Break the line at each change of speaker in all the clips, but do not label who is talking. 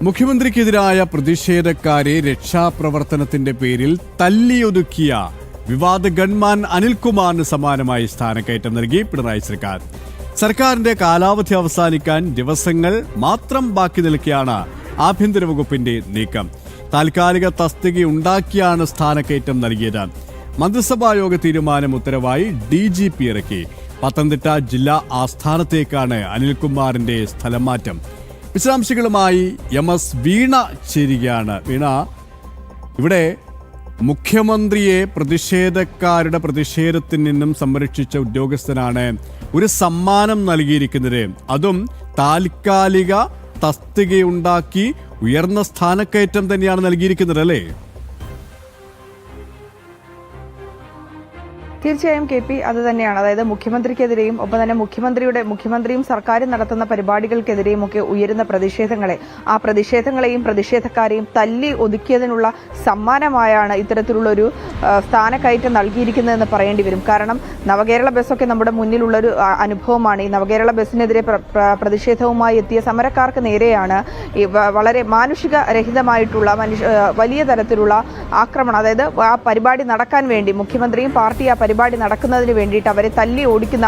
മുഖ്യമന്ത്രിക്കെതിരായ പ്രതിഷേധക്കാരെ രക്ഷാപ്രവർത്തനത്തിന്റെ പേരിൽ തല്ലിയൊതുക്കിയ വിവാദ ഗൺമാൻ അനിൽകുമാറിന് സമാനമായി സ്ഥാനക്കയറ്റം നൽകി പിണറായി സർക്കാർ. സർക്കാരിന്റെ കാലാവധി അവസാനിക്കാൻ ദിവസങ്ങൾ മാത്രം ബാക്കി നിൽക്കെയാണ് ആഭ്യന്തര വകുപ്പിന്റെ നീക്കം. താൽക്കാലിക തസ്തികയുണ്ടാക്കിയാണ് സ്ഥാനക്കയറ്റം നൽകിയത്. മന്ത്രിസഭായോഗ തീരുമാനം ഉത്തരവായി DGP ഇറക്കി. പത്തനംതിട്ട ജില്ലാ ആസ്ഥാനത്തേക്കാണ് അനിൽകുമാറിന്റെ സ്ഥലം മാറ്റം. വിശദാംശങ്ങളുമായി MS വീണ ചേരുകയാണ്. വീണ, ഇവിടെ മുഖ്യമന്ത്രിയെ പ്രതിഷേധക്കാരുടെ പ്രതിഷേധത്തിൽ നിന്നും സംരക്ഷിച്ച ഉദ്യോഗസ്ഥനാണ് ഒരു സമ്മാനം നൽകിയിരിക്കുന്നത്. അതും താൽക്കാലിക തസ്തികയുണ്ടാക്കി ഉയർന്ന സ്ഥാനക്കയറ്റം തന്നെയാണ് നൽകിയിരിക്കുന്നത്, അല്ലേ?
തീർച്ചയായും KP അത് തന്നെയാണ്. അതായത് മുഖ്യമന്ത്രിക്കെതിരെയും ഒപ്പം തന്നെ മുഖ്യമന്ത്രിയും സർക്കാരും നടത്തുന്ന പരിപാടികൾക്കെതിരെയും ഒക്കെ ഉയരുന്ന പ്രതിഷേധങ്ങളെ, ആ പ്രതിഷേധങ്ങളെയും പ്രതിഷേധക്കാരെയും തല്ലി ഒതുക്കിയതിനുള്ള സമ്മാനമായാണ് ഇത്തരത്തിലുള്ള ഒരു സ്ഥാനക്കയറ്റം നൽകിയിരിക്കുന്നതെന്ന് പറയേണ്ടി വരും. കാരണം നവകേരള ബസ്സൊക്കെ നമ്മുടെ മുന്നിലുള്ളൊരു അനുഭവമാണ്. ഈ നവകേരള ബസ്സിനെതിരെ പ്രതിഷേധവുമായി എത്തിയ സമരക്കാർക്ക് നേരെയാണ് ഈ വളരെ മാനുഷിക രഹിതമായിട്ടുള്ള വലിയ തരത്തിലുള്ള ആക്രമണം. അതായത് ആ പരിപാടി നടക്കാൻ വേണ്ടി മുഖ്യമന്ത്രിയും പാർട്ടി ആ പരിപാടി നടക്കുന്നതിന് വേണ്ടിയിട്ട് അവരെ തല്ലി ഓടിക്കുന്ന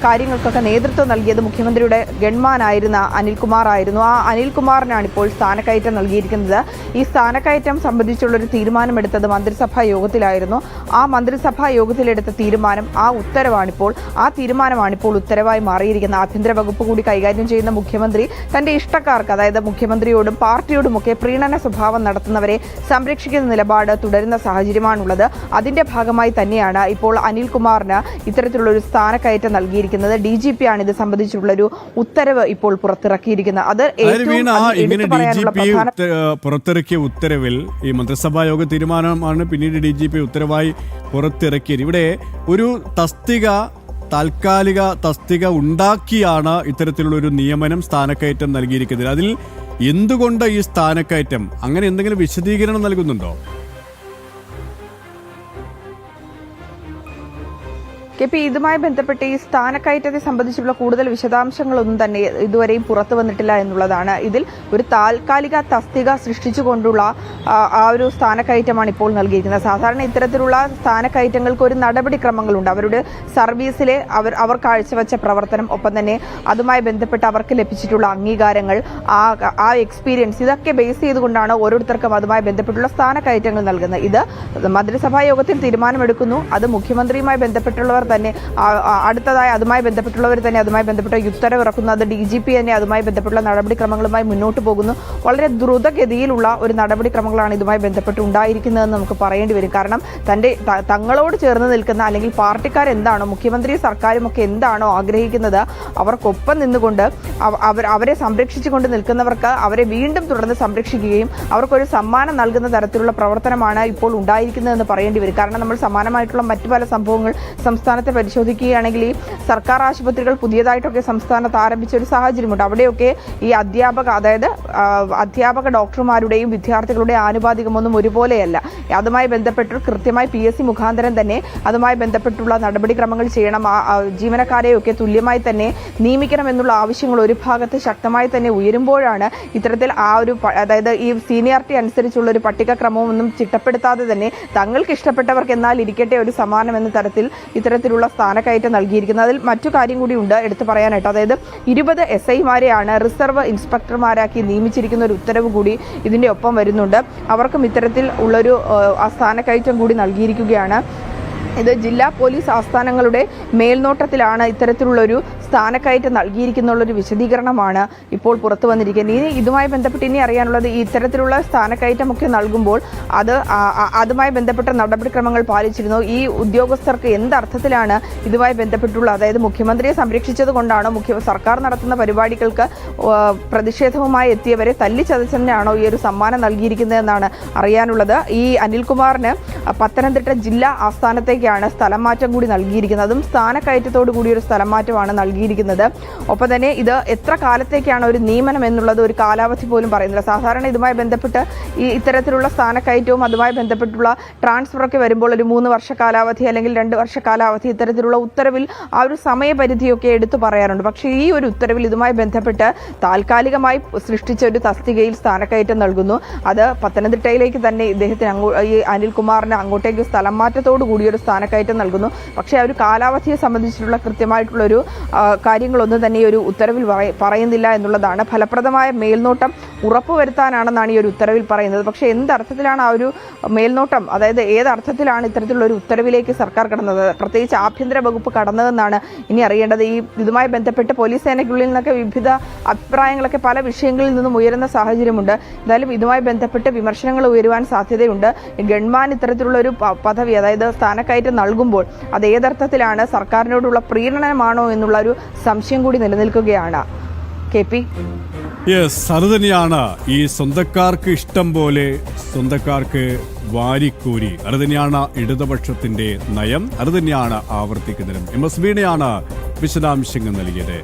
കാര്യങ്ങൾക്കൊക്കെ നേതൃത്വം നൽകിയത് മുഖ്യമന്ത്രിയുടെ ഗൺമാനായിരുന്ന അനിൽകുമാർ ആയിരുന്നു. ആ അനിൽകുമാറിനാണ് ഇപ്പോൾ സ്ഥാനക്കയറ്റം നൽകിയിരിക്കുന്നത്. ഈ സ്ഥാനക്കയറ്റം സംബന്ധിച്ചുള്ളൊരു തീരുമാനമെടുത്തത് മന്ത്രിസഭാ യോഗത്തിലായിരുന്നു. ആ മന്ത്രിസഭാ യോഗത്തിലെടുത്ത തീരുമാനം, ആ തീരുമാനമാണിപ്പോൾ ഉത്തരവായി മാറിയിരിക്കുന്നത്. ആഭ്യന്തര വകുപ്പ് കൂടി കൈകാര്യം ചെയ്യുന്ന മുഖ്യമന്ത്രി തന്റെ ഇഷ്ടക്കാർക്ക്, അതായത് മുഖ്യമന്ത്രിയോടും പാർട്ടിയോടുമൊക്കെ പ്രീണന സ്വഭാവം നടത്തുന്നവരെ സംരക്ഷിക്കുന്ന നിലപാട് തുടരുന്ന സാഹചര്യമാണുള്ളത്. അതിന്റെ ഭാഗമായി തന്നെയാണ് ഇപ്പോൾ അനിൽകുമാറിന് ഇത്തരത്തിലുള്ളൊരു സ്ഥാനക്കയറ്റം നൽകിയിരിക്കുന്നത്. DGP ആണ് ഇത് സംബന്ധിച്ചുള്ളൊരു ഉത്തരവ് ഇപ്പോൾ പുറത്തിറക്കിയിരിക്കുന്നത്. അത്
പുറത്തിറക്കിയ ഉത്തരവിൽ ഈ മന്ത്രിസഭാ യോഗ തീരുമാനമാണ് പിന്നീട് DGP ഉത്തരവായി പുറത്തിറക്കിയത്. ഇവിടെ ഒരു താൽക്കാലിക തസ്തിക ഉണ്ടാക്കിയാണ് ഇത്തരത്തിലുള്ളൊരു നിയമനം, സ്ഥാനക്കയറ്റം നൽകിയിരിക്കുന്നത്. അതിൽ എന്തുകൊണ്ട് ഈ സ്ഥാനക്കയറ്റം, അങ്ങനെ എന്തെങ്കിലും വിശദീകരണം നൽകുന്നുണ്ടോ?
KP ഇതുമായി ബന്ധപ്പെട്ട് ഈ സ്ഥാനക്കയറ്റത്തെ സംബന്ധിച്ചുള്ള കൂടുതൽ വിശദാംശങ്ങളൊന്നും തന്നെ ഇതുവരെയും പുറത്തു വന്നിട്ടില്ല എന്നുള്ളതാണ്. ഇതിൽ ഒരു താൽക്കാലിക തസ്തിക സൃഷ്ടിച്ചുകൊണ്ടുള്ള ആ ഒരു സ്ഥാനക്കയറ്റമാണ് ഇപ്പോൾ നൽകിയിരിക്കുന്നത്. സാധാരണ ഇത്തരത്തിലുള്ള സ്ഥാനക്കയറ്റങ്ങൾക്ക് ഒരു നടപടിക്രമങ്ങളുണ്ട്. അവരുടെ സർവീസിലെ അവർ കാഴ്ചവെച്ച പ്രവർത്തനം, ഒപ്പം തന്നെ അതുമായി ബന്ധപ്പെട്ട് അവർക്ക് ലഭിച്ചിട്ടുള്ള അംഗീകാരങ്ങൾ, ആ എക്സ്പീരിയൻസ്, ഇതൊക്കെ ബേസ് ചെയ്തുകൊണ്ടാണ് ഓരോരുത്തർക്കും അതുമായി ബന്ധപ്പെട്ടുള്ള സ്ഥാനക്കയറ്റങ്ങൾ നൽകുന്നത്. ഇത് മന്ത്രിസഭാ യോഗത്തിൽ തീരുമാനമെടുക്കുന്നു. അത് മുഖ്യമന്ത്രിയുമായി ബന്ധപ്പെട്ടുള്ളവർ തന്നെ അടുത്തതായി അതുമായി ബന്ധപ്പെട്ടുള്ളവർ തന്നെ അതുമായി ബന്ധപ്പെട്ട ഉത്തരവ് ഇറക്കുന്നു. അത് DGP തന്നെ അതുമായി ബന്ധപ്പെട്ടുള്ള നടപടിക്രമങ്ങളുമായി മുന്നോട്ട് പോകുന്നു. വളരെ ദ്രുതഗതിയിലുള്ള ഒരു നടപടിക്രമങ്ങളാണ് ഇതുമായി ബന്ധപ്പെട്ട് ഉണ്ടായിരിക്കുന്നതെന്ന് നമുക്ക് പറയേണ്ടി വരും. കാരണം തങ്ങളോട് ചേർന്ന് നിൽക്കുന്ന, അല്ലെങ്കിൽ പാർട്ടിക്കാരെന്താണോ, മുഖ്യമന്ത്രി സർക്കാരും ഒക്കെ എന്താണോ ആഗ്രഹിക്കുന്നത്, അവർക്കൊപ്പം നിന്നുകൊണ്ട് അവരെ സംരക്ഷിച്ചുകൊണ്ട് നിൽക്കുന്നവർക്ക് അവരെ വീണ്ടും തുടർന്ന് സംരക്ഷിക്കുകയും അവർക്കൊരു സമ്മാനം നൽകുന്ന തരത്തിലുള്ള പ്രവർത്തനമാണ് ഇപ്പോൾ ഉണ്ടായിരിക്കുന്നതെന്ന് പറയേണ്ടി വരും. കാരണം നമ്മൾ സമാനമായിട്ടുള്ള മറ്റു പല സംഭവങ്ങൾ സംസ്ഥാനത്തെ പരിശോധിക്കുകയാണെങ്കിൽ ഈ സർക്കാർ ആശുപത്രികൾ പുതിയതായിട്ടൊക്കെ സംസ്ഥാനത്ത് ആരംഭിച്ച ഒരു സാഹചര്യമുണ്ട്. അവിടെയൊക്കെ ഈ അധ്യാപക ഡോക്ടർമാരുടെയും വിദ്യാർത്ഥികളുടെയും ആനുപാതികമൊന്നും ഒരുപോലെയല്ല. അതുമായി ബന്ധപ്പെട്ട് കൃത്യമായി PSC മുഖാന്തരം തന്നെ അതുമായി ബന്ധപ്പെട്ടുള്ള നടപടിക്രമങ്ങൾ ചെയ്യണം. ജീവനക്കാരെയൊക്കെ തുല്യമായി തന്നെ നിയമിക്കണം എന്നുള്ള ആവശ്യങ്ങൾ ഒരു ഭാഗത്ത് ശക്തമായി തന്നെ ഉയരുമ്പോഴാണ് ഇത്തരത്തിൽ അതായത് ഈ സീനിയോറിറ്റി അനുസരിച്ചുള്ള ഒരു പട്ടികക്രമമൊന്നും ചിട്ടപ്പെടുത്താതെ തന്നെ തങ്ങൾക്ക് ഇഷ്ടപ്പെട്ടവർക്ക് എന്നാൽ ഇരിക്കട്ടെ ഒരു സമ്മാനം എന്ന തരത്തിൽ ഇത്തരത്തിലുള്ള സ്ഥാനക്കയറ്റം നൽകിയിരിക്കുന്നത്. അതിൽ മറ്റു കാര്യം കൂടി ഉണ്ട് എടുത്തു പറയാനായിട്ട്. അതായത് 20 SI-മാരെയാണ് റിസർവ് ഇൻസ്പെക്ടർമാരാക്കി നിയമിച്ചിരിക്കുന്ന ഒരു ഉത്തരവ് കൂടി ഇതിന്റെ ഒപ്പം വരുന്നുണ്ട്. അവർക്കും ഇത്തരത്തിൽ ഉള്ളൊരു സ്ഥാനക്കയറ്റം കൂടി നൽകിയിരിക്കുകയാണ്. ഇത് ജില്ലാ പോലീസ് ആസ്ഥാനങ്ങളുടെ മേൽനോട്ടത്തിലാണ് ഇത്തരത്തിലുള്ളൊരു സ്ഥാനക്കയറ്റം നൽകിയിരിക്കുന്നുള്ളൊരു വിശദീകരണമാണ് ഇപ്പോൾ പുറത്തു വന്നിരിക്കുന്നത്. ഇതുമായി ബന്ധപ്പെട്ട് ഇനി അറിയാനുള്ളത്, ഇത്തരത്തിലുള്ള സ്ഥാനക്കയറ്റമൊക്കെ നൽകുമ്പോൾ അതുമായി ബന്ധപ്പെട്ട നടപടിക്രമങ്ങൾ പാലിച്ചിരുന്നു. ഈ ഉദ്യോഗസ്ഥർക്ക് എന്തർത്ഥത്തിലാണ് ഇതുമായി ബന്ധപ്പെട്ടുള്ള, അതായത് മുഖ്യമന്ത്രിയെ സംരക്ഷിച്ചത് കൊണ്ടാണോ സർക്കാർ നടത്തുന്ന പരിപാടികൾക്ക് പ്രതിഷേധവുമായി എത്തിയവരെ തല്ലിച്ചതച്ചതിനാണോ ഈ ഒരു സമ്മാനം നൽകിയിരിക്കുന്നതെന്നാണ് അറിയാനുള്ളത്. ഈ അനിൽകുമാറിന് പത്തനംതിട്ട ജില്ലാ ആസ്ഥാനത്തേക്ക് സ്ഥലത്തേക്കാണ് സ്ഥലം മാറ്റം കൂടി നൽകിയിരിക്കുന്നത്. അതും സ്ഥാനക്കയറ്റത്തോടു കൂടി ഒരു സ്ഥലം മാറ്റമാണ് നൽകിയിരിക്കുന്നത്. ഒപ്പം തന്നെ ഇത് എത്ര കാലത്തേക്കാണ് ഒരു നിയമനം എന്നുള്ളത് ഒരു കാലാവധി പോലും പറയുന്നില്ല. സാധാരണ ഇതുമായി ബന്ധപ്പെട്ട് ഇത്തരത്തിലുള്ള സ്ഥാനക്കയറ്റവും അതുമായി ബന്ധപ്പെട്ടുള്ള ട്രാൻസ്ഫറൊക്കെ വരുമ്പോൾ ഒരു 3 വർഷ കാലാവധി അല്ലെങ്കിൽ 2 വർഷ കാലാവധി ഇത്തരത്തിലുള്ള ഉത്തരവിൽ ആ ഒരു സമയപരിധിയൊക്കെ എടുത്തു പറയാറുണ്ട്. പക്ഷേ ഈ ഒരു ഉത്തരവിൽ ഇതുമായി ബന്ധപ്പെട്ട് താൽക്കാലികമായി സൃഷ്ടിച്ച ഒരു തസ്തികയിൽ സ്ഥാനക്കയറ്റം നൽകുന്നു. അത് പത്തനംതിട്ടയിലേക്ക് തന്നെ ഇദ്ദേഹത്തിന് ഈ അനിൽകുമാറിന് അങ്ങോട്ടേക്ക് സ്ഥലം മാറ്റത്തോടു കൂടി ഒരു സ്ഥാനക്കയറ്റം നൽകുന്നു. പക്ഷേ ആ ഒരു കാലാവധിയെ സംബന്ധിച്ചിട്ടുള്ള കൃത്യമായിട്ടുള്ളൊരു കാര്യങ്ങളൊന്നും തന്നെ ഈ ഒരു ഉത്തരവിൽ പറയുന്നില്ല എന്നുള്ളതാണ്. ഫലപ്രദമായ മേൽനോട്ടം ഉറപ്പുവരുത്താനാണെന്നാണ് ഈ ഒരു ഉത്തരവിൽ പറയുന്നത്. പക്ഷേ എന്തർത്ഥത്തിലാണ് ആ ഒരു മേൽനോട്ടം, അതായത് ഏതർത്ഥത്തിലാണ് ഇത്തരത്തിലുള്ള ഒരു ഉത്തരവിലേക്ക് സർക്കാർ കടന്നത്, പ്രത്യേകിച്ച് ആഭ്യന്തര വകുപ്പ് കടന്നതെന്നാണ് ഇനി അറിയേണ്ടത്. ഇതുമായി ബന്ധപ്പെട്ട് പോലീസ് സേനയ്ക്കുള്ളിൽ നിന്നൊക്കെ വിവിധ അഭിപ്രായങ്ങളൊക്കെ പല വിഷയങ്ങളിൽ നിന്നും ഉയരുന്ന സാഹചര്യമുണ്ട്. എന്തായാലും ഇതുമായി ബന്ധപ്പെട്ട് വിമർശനങ്ങൾ ഉയരുവാൻ സാധ്യതയുണ്ട്. ഗവൺമെന്റ് ഇത്തരത്തിലുള്ള ഒരു പദവി, അതായത് സ്ഥാനക്കയറ്റം നൽകുമ്പോൾ അത് ഏതർത്ഥത്തിലാണ്, സർക്കാരിനോടുള്ള പ്രീണനമാണോ എന്നുള്ള ഒരു സംശയം കൂടി നിലനിൽക്കുകയാണ്. KP
യെസ്, അത് തന്നെയാണ് ഈ സ്വന്തക്കാർക്ക് ഇഷ്ടം പോലെ സ്വന്തക്കാർക്ക് വാരിക്കൂരി. അത് തന്നെയാണ് ഇടതുപക്ഷത്തിന്റെ നയം. അത് തന്നെയാണ് ആവർത്തിക്കുന്നതും. MS വീണയാണ് വിശദാംശങ്ങൾ നൽകിയത്.